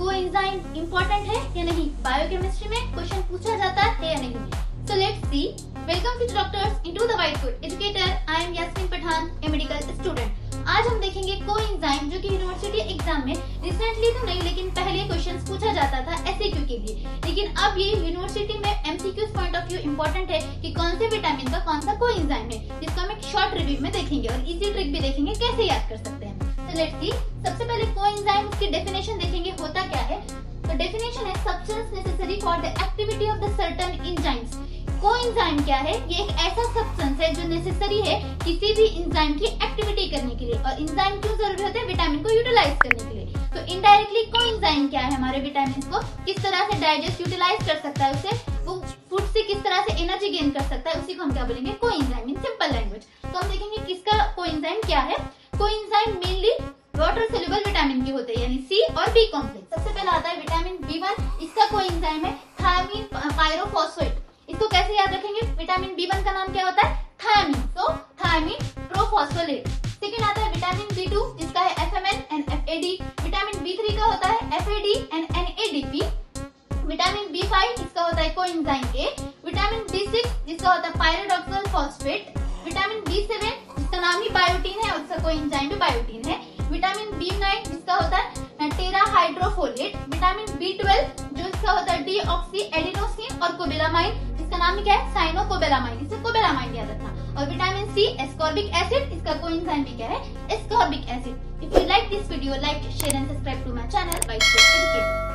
Coenzyme important है या नहीं, बायोकेमिस्ट्री में क्वेश्चन पूछा जाता है या नहीं। So let's see. Welcome to doctors into the white board educator. I am Yasmeen Pathan, a medical student. आज हम देखेंगे कोएंजाइम, जो कि यूनिवर्सिटी एग्जाम में रिसेंटली तो नहीं लेकिन पहले क्वेश्चंस पूछा जाता था एसएक्यू के लिए, लेकिन अब ये यूनिवर्सिटी में MCQs point of view important है कि कौन से विटामिन का कौन सा कोएंजाइम है, जिसको हम एक शॉर्ट रिव्यू में देखेंगे और इजी ट्रिक भी देखेंगे कैसे याद कर सकते हैं। तो लेट्स सी। सबसे पहले कोएंजाइम की डेफिनेशन देखेंगे, होता क्या है। तो डेफिनेशन है substance necessary for the activity of the certain enzymes. Coenzyme क्या है? ये एक ऐसा सब्सटेंस है जो नेसेसरी है किसी भी एंजाइम की एक्टिविटी करने के लिए। और एंजाइम क्यों जरूरी होते हैं? विटामिन को यूटिलाइज करने के लिए। तो इनडायरेक्टली कोएंजाइम क्या है? हमारे विटामिन को किस तरह से डाइजेस्ट यूटिलाइज कर सकता है, उसे वो फूड से किस तरह से एनर्जी गेन कर सकता है, उसी को हम क्या बोलेंगे? Coenzyme in simple language. तो हम देखेंगे किसका कोएंजाइम क्या है। Coenzyme mainly water soluble vitamin के होते हैं, यानी सी और बी कॉम्प्लेक्स। सबसे पहले आता है विटामिन B1, इसका कोएंजाइम है थायमीन पायरोफॉस्फेट। इसको कैसे याद रखेंगे? विटामिन B1 का नाम क्या होता है? थायमीन। तो थायमीन प्रोफॉस्फोलेट। सेकंड आता है विटामिन B2, जिसका है FMN and FAD। Vitamin B3 का होता है FAD and NADP। Vitamin B5, इसका होता है कोएंजाइम A। विटामिन B6, जिसका होता है पायरोडॉक्सिल फॉस्फेट। विटामिन B7, जिसका नाम ही बायोटीन है और उसका कोएंजाइम भी बायोटीन है। विटामिन B9, जिसका होता है टेराहाइड्रोफोलेट। विटामिन B12, जो इसका होता है डीऑक्सी एडेनोसिन और कोबेलामाइन, जिसका नाम क्या है? साइनोकोबेलामाइन। इसे कोबेलामाइन याद रखना। और विटामिन C एस्कॉर्बिक एसिड, इसका कोएंजाइम भी क्या है? Ascorbic acid. If you like this video, like, share and subscribe to my channel white board educator.